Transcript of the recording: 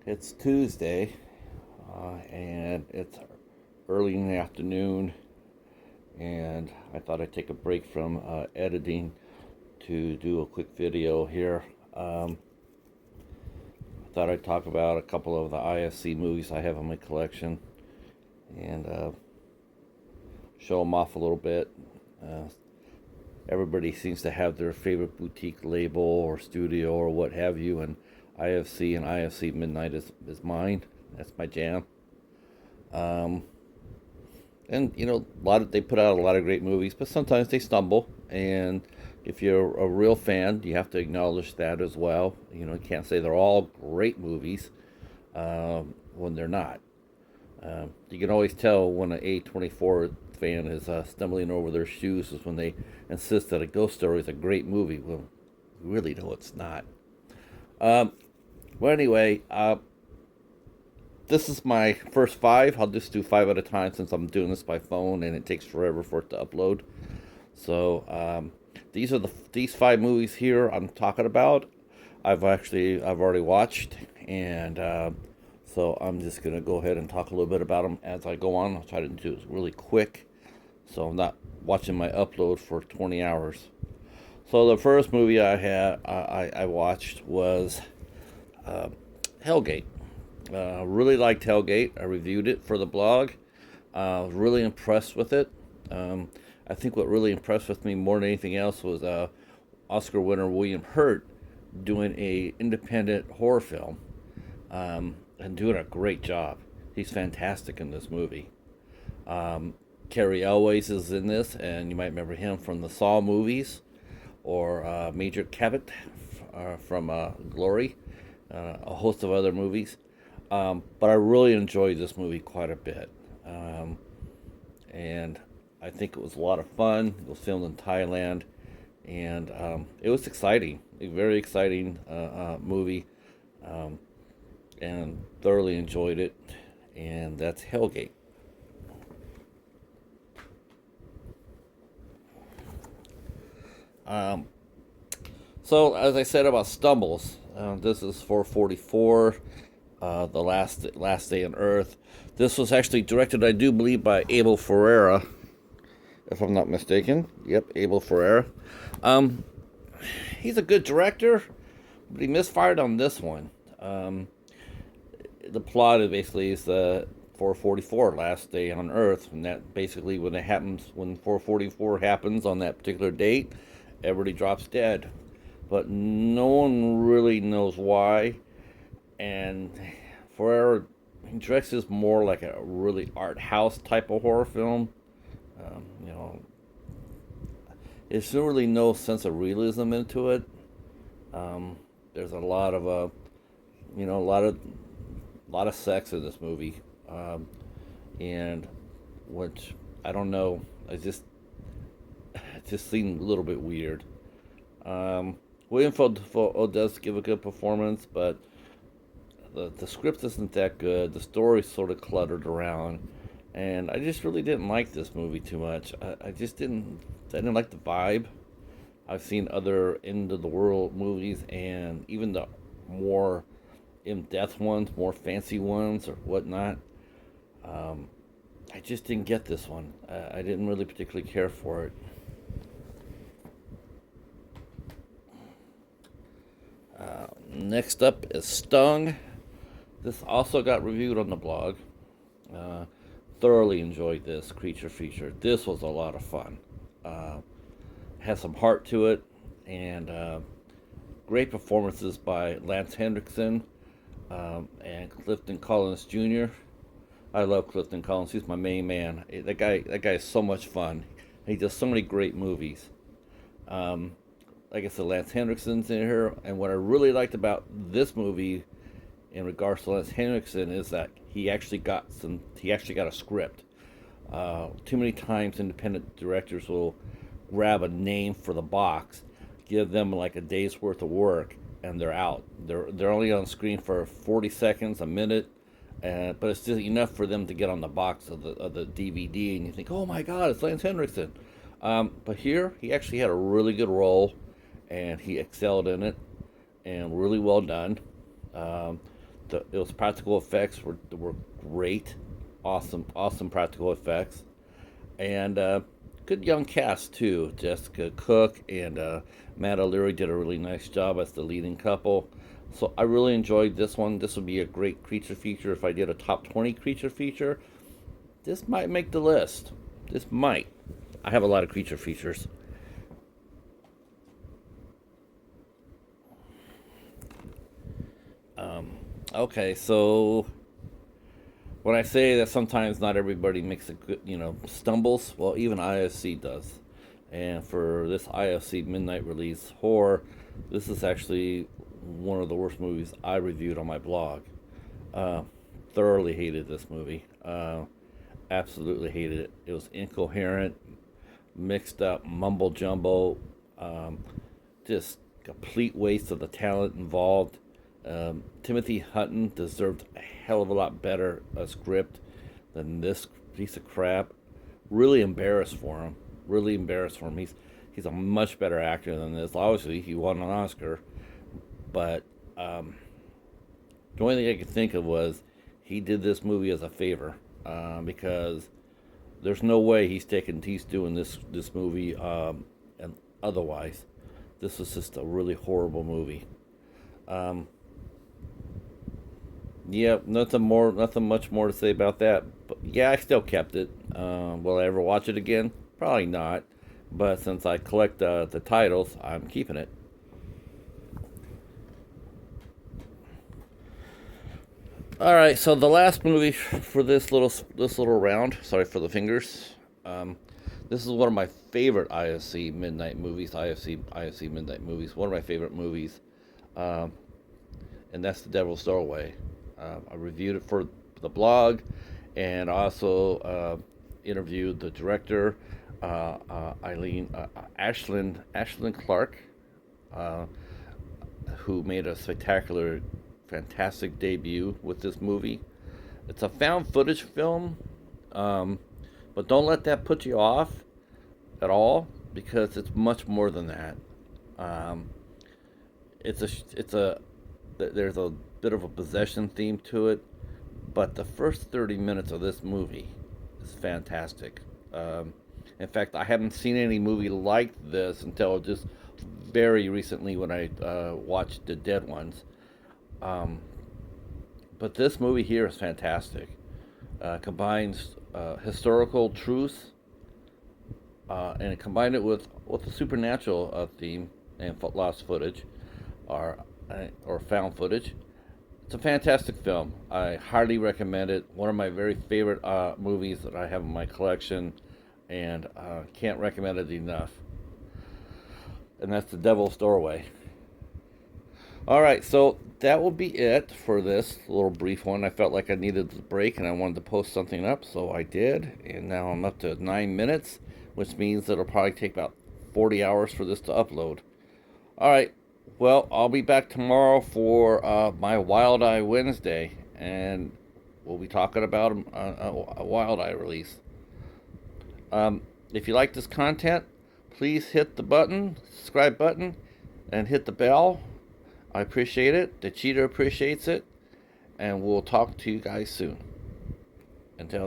It's Tuesday, and it's early in the afternoon, and I thought I'd take a break from editing to do a quick video here. I thought I'd talk about a couple of the IFC movies I have in my collection and show them off a little bit. Everybody seems to have their favorite boutique label or studio or what have you, and IFC Midnight is mine. That's my jam. And they put out a lot of great movies, but sometimes they stumble. And if you're a real fan, you have to acknowledge that as well. You can't say they're all great movies when they're not. You can always tell when an A24 fan is stumbling over their shoes is when they insist that a ghost story is a great movie. Well, we really know it's not. Well, anyway, this is my first five. I'll just do five at a time since I'm doing this by phone and it takes forever for it to upload. So these five movies here I'm talking about. I've already watched, and so I'm just gonna go ahead and talk a little bit about them as I go on. I'll try to do it really quick, so I'm not watching my upload for 20 hours. So the first movie I watched was Hellgate. Really liked Hellgate. I reviewed it for the blog. Was really impressed with it. I think what really impressed with me more than anything else was Oscar winner William Hurt doing a independent horror film and doing a great job. He's fantastic in this movie. Carrie Elways is in this, and you might remember him from the Saw movies, or Major Cabot from Glory, a host of other movies. But I really enjoyed this movie quite a bit. And I think it was a lot of fun. It was filmed in Thailand, and it was exciting, a very exciting movie, and thoroughly enjoyed it. And that's Hellgate. So as I said about stumbles, this is 444, the last day on Earth. This was actually directed, I do believe, by Abel Ferrara, if I'm not mistaken. Yep, Abel Ferrara. He's a good director, but he misfired on this one. The plot is basically the 444, last day on Earth, and that basically when 444 happens on that particular date, everybody drops dead, but no one really knows why. And Ferrara, Drex is more like a really art house type of horror film. There's really no sense of realism into it. There's a lot of a lot of sex in this movie, and which I don't know. It just seemed a little bit weird. William Dafoe does give a good performance, but the script isn't that good. The story's sort of cluttered around, and I just really didn't like this movie too much. I didn't like the vibe. I've seen other end of the world movies, and even the more in-depth ones, more fancy ones or whatnot. I just didn't get this one. I didn't really particularly care for it. Next up is Stung. This also got reviewed on the blog. Thoroughly enjoyed this creature feature. This was a lot of fun. Has some heart to it, and great performances by Lance Henriksen and Clifton Collins Jr. I love Clifton Collins. He's my main man. That guy is so much fun. He does so many great movies. Like I said, Lance Henriksen's in here, and what I really liked about this movie in regards to Lance Henriksen is that he actually got a script. Too many times independent directors will grab a name for the box, give them like a day's worth of work, and they're out. They're only on screen for 40 seconds, a minute, but it's just enough for them to get on the box of the DVD, and you think, oh my God, it's Lance Henriksen. But here, he actually had a really good role, and he excelled in it, and really well done. it was practical effects were great, awesome practical effects, and good young cast too. Jessica Cook and Matt O'Leary did a really nice job as the leading couple. So I really enjoyed this one. This would be a great creature feature if I did a top 20 creature feature. This might make the list. This might. I have a lot of creature features. Okay, so when I say that sometimes not everybody makes a good, stumbles, well, even IFC does. And for this IFC Midnight release horror, this is actually one of the worst movies I reviewed on my blog. Uh, Thoroughly hated this movie. Absolutely hated it. It was incoherent, mixed up, mumble jumbo, um, just complete waste of the talent involved. Timothy Hutton deserved a hell of a lot better a script than this piece of crap. Really embarrassed for him. Really embarrassed for him. He's a much better actor than this. Obviously, he won an Oscar, but the only thing I could think of was he did this movie as a favor, because there's no way he's doing this movie, and otherwise, this was just a really horrible movie. Um, yeah, nothing much more to say about that. But yeah, I still kept it. Will I ever watch it again? Probably not. But since I collect the titles, I'm keeping it. All right, so the last movie for this little round. Sorry for the fingers. Um, this is one of my favorite IFC Midnight movies. IFC Midnight movies. One of my favorite movies, um, and that's The Devil's Doorway. I reviewed it for the blog, and I also interviewed the director, Ashlyn Clark, uh, who made a spectacular, fantastic debut with this movie. It's a found footage film, um, but don't let that put you off at all because it's much more than that. Um, it's a there's a bit of a possession theme to it, but the first 30 minutes of this movie is fantastic. Um, in fact, I haven't seen any movie like this until just very recently when I watched The Dead Ones. Um, but this movie here is fantastic. Combines historical truth, and it combined it with the supernatural theme and lost footage, or or found footage. It's a fantastic film. I highly recommend it. One of my very favorite movies that I have in my collection, and can't recommend it enough. And that's The Devil's Doorway. All right, so that will be it for this little brief one. I felt like I needed a break and I wanted to post something up, so I did. And now I'm up to 9 minutes, which means it'll probably take about 40 hours for this to upload. All right, well, I'll be back tomorrow for my Wild Eye Wednesday, and we'll be talking about a Wild Eye release. If you like this content, please hit the subscribe button, and hit the bell. I appreciate it. The cheater appreciates it. And we'll talk to you guys soon. Until